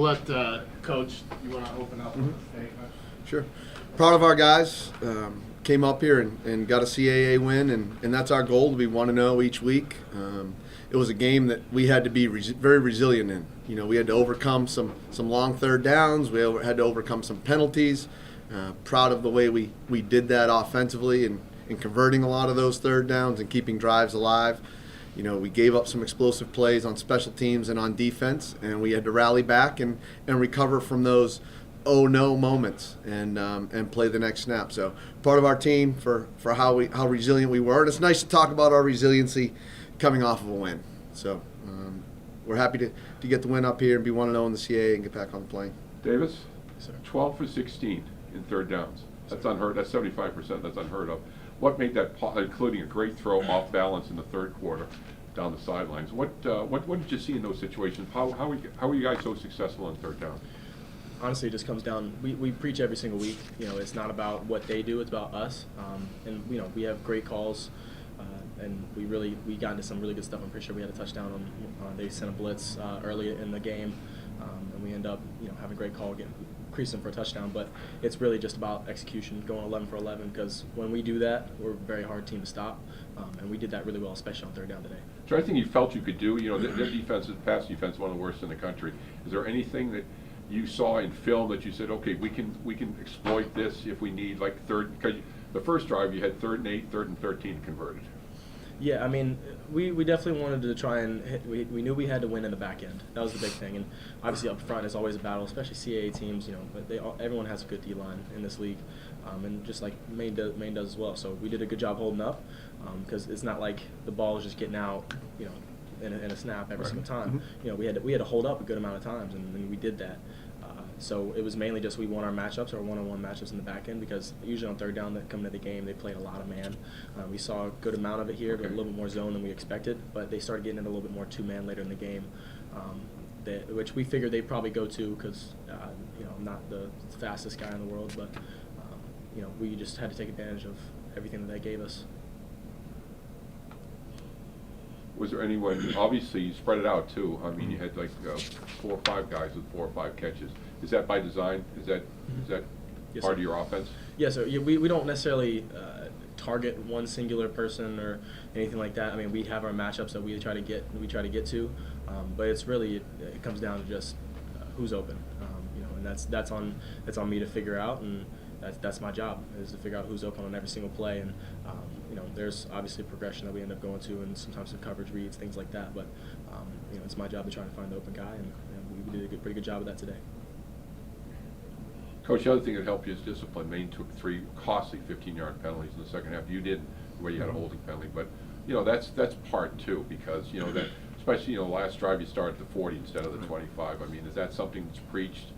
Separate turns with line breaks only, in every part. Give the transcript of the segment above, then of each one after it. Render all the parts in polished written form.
let Coach, you want to open up with a statement?
Sure. Proud of our guys. Came up here and got a CAA win, and that's our goal, to be 1-0 each week. It was a game that we had to be very resilient in. You know, we had to overcome some long third downs. We had to overcome some penalties. Proud of the way we did that offensively and converting a lot of those third downs and keeping drives alive. You know, we gave up some explosive plays on special teams and on defense, and we had to rally back and recover from those oh no moments and play the next snap. So part of our team for how resilient we were, and it's nice to talk about our resiliency coming off of a win. So we're happy to get the win up here and be 1-0 in the CAA and get back on the plane.
Davis,
Yes, sir.
12 for 16 in third downs. That's unheard. That's 75%. That's unheard of. What made that, including a great throw off balance in the third quarter down the sidelines? What did you see in those situations? How are you guys so successful in third down?
Honestly, it just comes down. We preach every single week. You know, it's not about what they do; it's about us. And you know, we have great calls, and we got into some really good stuff. I'm pretty sure we had a touchdown on. They sent a blitz early in the game, and we end up having a great call, creasing for a touchdown. But it's really just about execution, going 11 for 11. Because when we do that, we're a very hard team to stop, and we did that really well, especially on third down today.
Is there anything you felt you could do? You know, their defense, pass defense, is one of the worst in the country. Is there anything that you saw in film that you said, okay, we can exploit this if we need, like third? Because the first drive you had 3rd and 8, 3rd and 13 converted.
Yeah, I mean, we definitely wanted to try and hit. We knew we had to win in the back end. That was the big thing, and obviously up front is always a battle, especially CAA teams. You know, but everyone has a good D line in this league, and just like Maine does as well. So we did a good job holding up, because it's not like the ball is just getting out, in a snap every single time.
Mm-hmm.
You know, we had to hold up a good amount of times, and we did that. So it was mainly just we won our matchups, our one-on-one matchups in the back end, because usually on third down that coming to the game, they played a lot of man. We saw a good amount of it here, but a little bit more zone than we expected. But they started getting into a little bit more two-man later in the game, which we figured they'd probably go to because I'm not the fastest guy in the world, but we just had to take advantage of everything that they gave us.
Was there anyone, obviously you spread it out too. I mean, you had like 4 or 5 guys with 4 or 5 catches. Is that by design? Is that
Yes,
part
sir.
of your offense?
Yeah, so we don't necessarily target one singular person or anything like that. I mean, we have our matchups that we try to get to, but it's really it comes down to just who's open, and that's on me to figure out, and that's my job, is to figure out who's open on every single play. And there's obviously a progression that we end up going to, and sometimes some coverage reads, things like that. But it's my job to try to find the open guy, and we did a pretty good job of that today.
Coach, the other thing that helped you is discipline. Maine took 3 costly 15-yard penalties in the second half. You didn't, where you had a holding penalty, but that's part too, because that, especially the last drive you start at the 40 instead of the 25. I mean, is that something that's preached?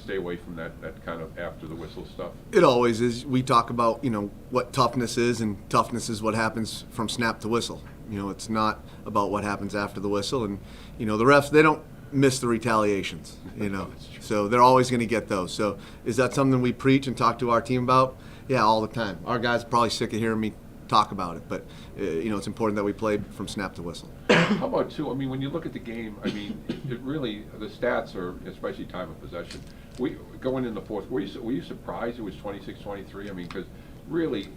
Stay away from that kind of after the whistle stuff? It
always is. We talk about, what toughness is, and toughness is what happens from snap to whistle. It's not about what happens after the whistle. And, the refs, they don't miss the retaliations, So they're always going to get those. So is that something we preach and talk to our team about? Yeah, all the time. Our guys are probably sick of hearing me talk about it, but it's important that we play from snap to whistle.
How about too? I mean, when you look at the game, I mean, it really, the stats are, especially time of possession. Going in the fourth, were you surprised it was 26-23? I mean, because really,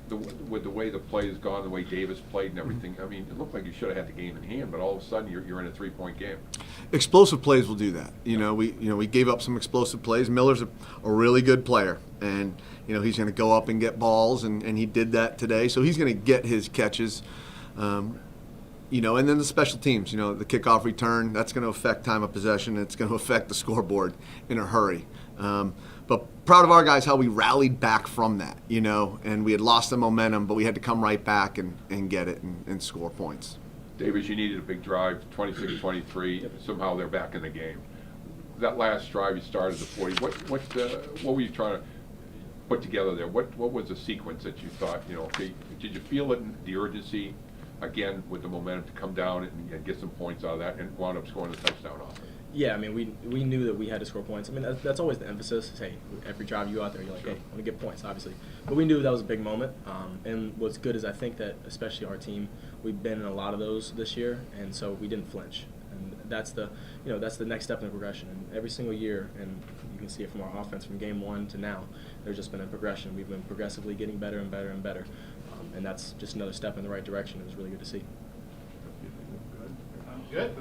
with the way the play has gone, the way Davis played and everything, I mean, it looked like you should have had the game in hand, but all of a sudden you're in a 3-point game.
Explosive plays will do that. We gave up some explosive plays. Miller's a really good player, and he's going to go up and get balls, and he did that today. So he's going to get his catches. And then the special teams, the kickoff return, that's going to affect time of possession. It's going to affect the scoreboard in a hurry. But proud of our guys, how we rallied back from that, and we had lost the momentum, but we had to come right back and get it and score points.
Davis, you needed a big drive, 26-23. Somehow they're back in the game. That last drive you started at the 40. What were you trying to put together there? What was the sequence that you thought, okay, did you feel it, the urgency, again, with the momentum to come down and get some points out of that and wound up scoring the touchdown off it?
Yeah, I mean, we knew that we had to score points. I mean, that's always the emphasis. Hey, every drive you go out there, you're like, hey, I want to get points, obviously. But we knew that was a big moment. And what's good is I think that, especially our team, we've been in a lot of those this year, and so we didn't flinch. And that's the that's the next step in the progression. And every single year, and you can see it from our offense from game one to now, there's just been a progression. We've been progressively getting better and better and better, and that's just another step in the right direction. It was really good to see.
Good.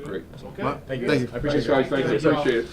Great.
Okay.
Well,
Thank you.
Thank you.
I appreciate
Thanks, guys.
it.
Thank you. Appreciate it.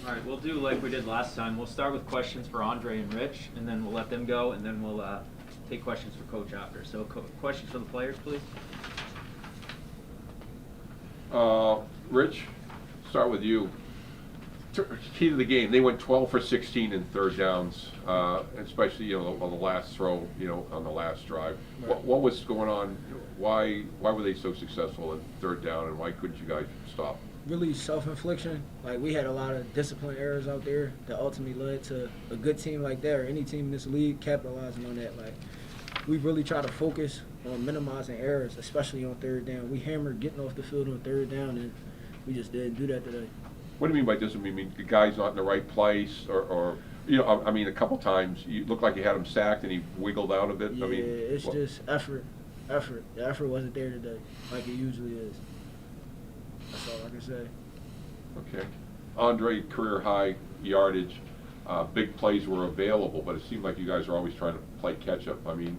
All right, we'll do like we did last time. We'll start with questions for Andre and Rich, and then we'll let them go, and then we'll take questions for Coach after. So questions for the players, please.
Rich, start with you. Key to the game, they went 12 for 16 in third downs, especially on the last throw, on the last drive.
Right.
What was going on? Why were they so successful in third down, and why couldn't you guys stop?
Really self-infliction. Like, we had a lot of discipline errors out there that ultimately led to a good team like that, or any team in this league capitalizing on that. Like, we really try to focus on minimizing errors, especially on third down. We hammered getting off the field on third down, and we just didn't do that today.
What do you mean by discipline? You mean the guy's not in the right place, or I mean, a couple times you looked like you had him sacked and he wiggled out a bit.
Yeah,
I mean,
it's just effort. The effort wasn't there today, like it usually is. That's all I can say.
Okay. Andre, career high yardage. Big plays were available, but it seemed like you guys were always trying to play catch up. I mean,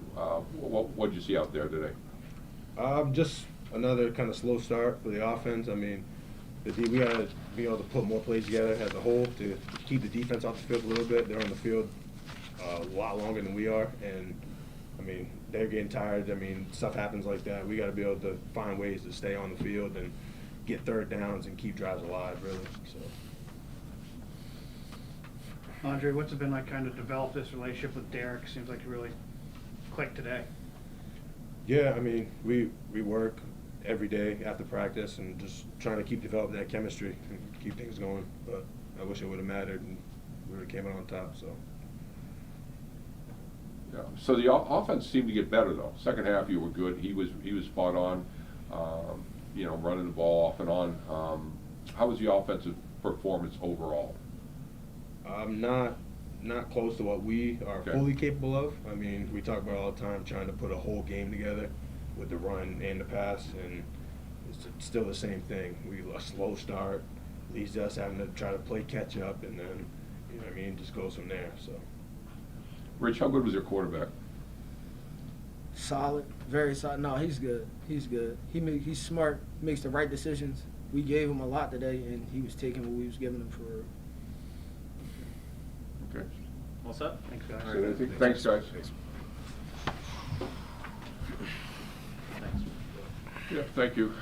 what did you see out there today?
Just another kind of slow start for the offense. I mean, we got to be able to put more plays together as a whole to keep the defense off the field a little bit. They're on the field a lot longer than we are, and I mean, they're getting tired. I mean, stuff happens like that. We got to be able to find ways to stay on the field and get third downs and keep drives alive, really. So.
Andre, what's it been like kind of develop this relationship with Derek? Seems like you really clicked today.
Yeah, I mean, we work every day after practice and just trying to keep developing that chemistry and keep things going. But I wish it would have mattered and we would have came out on top. So.
Yeah. So the offense seemed to get better though. Second half you were good. He was spot on. Running the ball off and on. How was the offensive performance overall?
Not close to what we are
Okay.
fully capable of. I mean, we talk about all the time trying to put a whole game together with the run and the pass, and it's still the same thing. A slow start leads to us having to try to play catch up, and then just goes from there. So.
Rich, how good was your quarterback?
Solid, very solid. No, he's good. He's good. He's smart, makes the right decisions. We gave him a lot today, and he was taking what we was giving him for real.
Okay.
All set?
Thanks, guys.
Thanks, guys.
Thanks.
Yeah, thank you.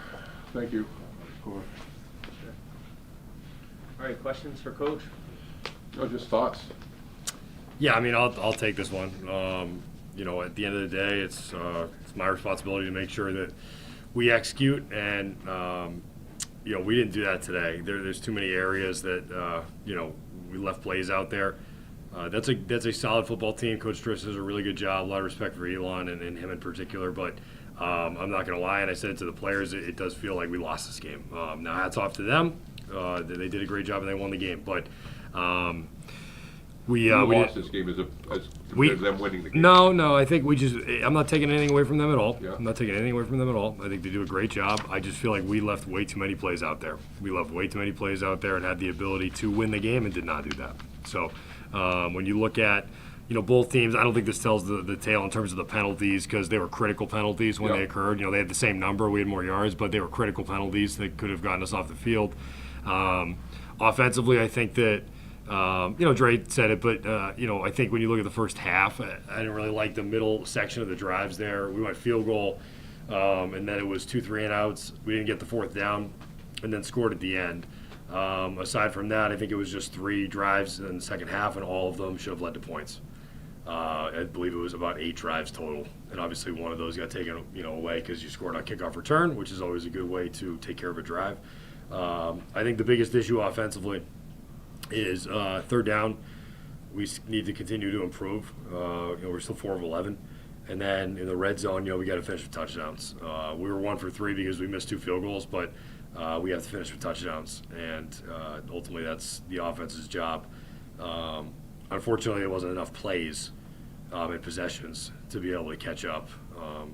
Thank you.
All right, questions for Coach?
No, just thoughts.
Yeah, I mean, I'll take this one. At the end of the day, it's my responsibility to make sure that we execute, and we didn't do that today. There's too many areas that we left plays out there. That's a solid football team. Coach Driss does a really good job. A lot of respect for Elon and him in particular, but I'm not going to lie, and I said it to the players, it does feel like we lost this game. Now, hats off to them. They did a great job and they won the game, but we
lost this game as compared to them winning the game.
No, I think I'm not taking anything away from them at all.
Yeah.
I'm not taking anything away from them at all. I think they do a great job. I just feel like we left way too many plays out there. We left way too many plays out there and had the ability to win the game and did not do that. So when you look at both teams, I don't think this tells the tale in terms of the penalties, because they were critical penalties when they occurred. They had the same number. We had more yards, but they were critical penalties that could have gotten us off the field. Offensively, I think that Dre said it, but I think when you look at the first half, I didn't really like the middle section of the drives there. We went field goal, and then it was 2 3-and-outs. We didn't get the fourth down, and then scored at the end. Aside from that, I think it was just 3 drives in the second half, and all of them should have led to points. I believe it was about 8 drives total, and obviously one of those got taken away because you scored on kickoff return, which is always a good way to take care of a drive. I think the biggest issue offensively is third down. We need to continue to improve. We're still 4 of 11. And then in the red zone, we got to finish with touchdowns. We were 1 for 3 because we missed 2 field goals, but we have to finish with touchdowns. And ultimately, that's the offense's job. Unfortunately, it wasn't enough plays and possessions to be able to catch up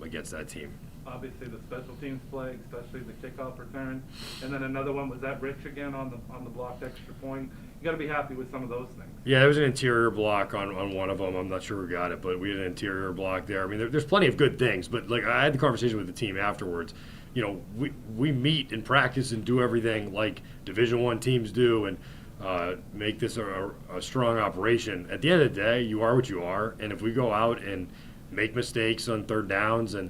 against that team.
Obviously, the special teams play, especially the kickoff return, and then another one was that Rich again on the blocked extra point. You got to be happy with some of those things.
Yeah, there was an interior block on one of them. I'm not sure who got it, but we had an interior block there. I mean, there's plenty of good things, but like I had the conversation with the team afterwards. We meet and practice and do everything like Division I teams do, and make this a strong operation. At the end of the day, you are what you are, and if we go out and make mistakes on third downs and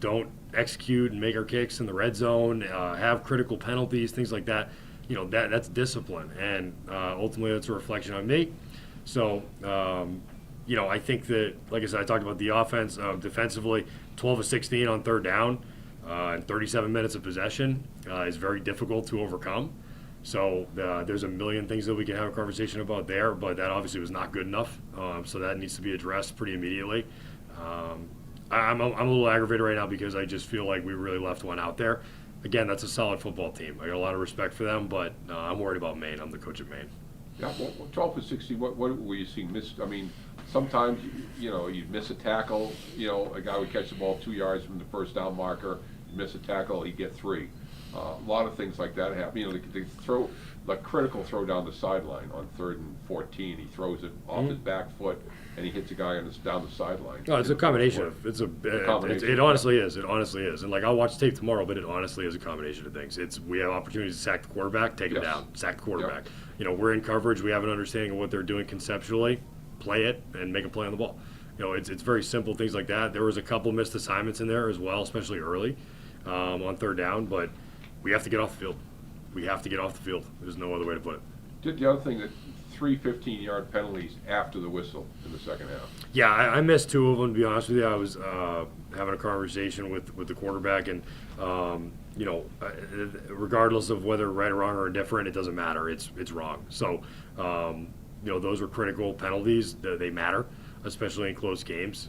don't execute and make our kicks in the red zone, have critical penalties, things like that, that's discipline, and ultimately that's a reflection on me. So, I think that, like I said, I talked about the offense defensively, 12 of 16 on third down and 37 minutes of possession is very difficult to overcome. So there's a million things that we can have a conversation about there, but that obviously was not good enough. So that needs to be addressed pretty immediately. I'm a little aggravated right now because I just feel like we really left one out there. Again, that's a solid football team. I got a lot of respect for them, but I'm worried about Maine. I'm the coach at Maine.
Yeah, well, 12 for 60, what were you seeing missed? I mean, sometimes, you'd miss a tackle, a guy would catch the ball 2 yards from the first down marker, you miss a tackle, he'd get 3. A lot of things like that happen. They throw, like critical throw down the sideline on 3rd and 14, he throws it off his back foot, and he hits a guy down the sideline.
No, it's a combination of, it honestly is, and like I'll watch tape tomorrow, but it honestly is a combination of things. We have opportunities to sack the quarterback, take him down, sack the quarterback. We're in coverage, we have an understanding of what they're doing conceptually, play it, and make a play on the ball. It's very simple things like that. There was a couple missed assignments in there as well, especially early on third down, but we have to get off the field. We have to get off the field. There's no other way to put it.
The other thing, that 3 15-yard penalties after the whistle in the second half.
Yeah, I missed 2 of them, to be honest with you. I was having a conversation with the quarterback, and, regardless of whether right or wrong or indifferent, it doesn't matter. It's wrong. So, those were critical penalties. They matter, especially in close games.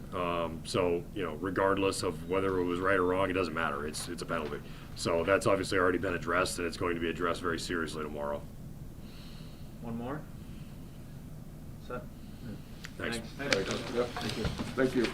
So, regardless of whether it was right or wrong, it doesn't matter. It's a penalty. So that's obviously already been addressed, and it's going to be addressed very seriously tomorrow.
One more? Set?
Thanks.
Thank you.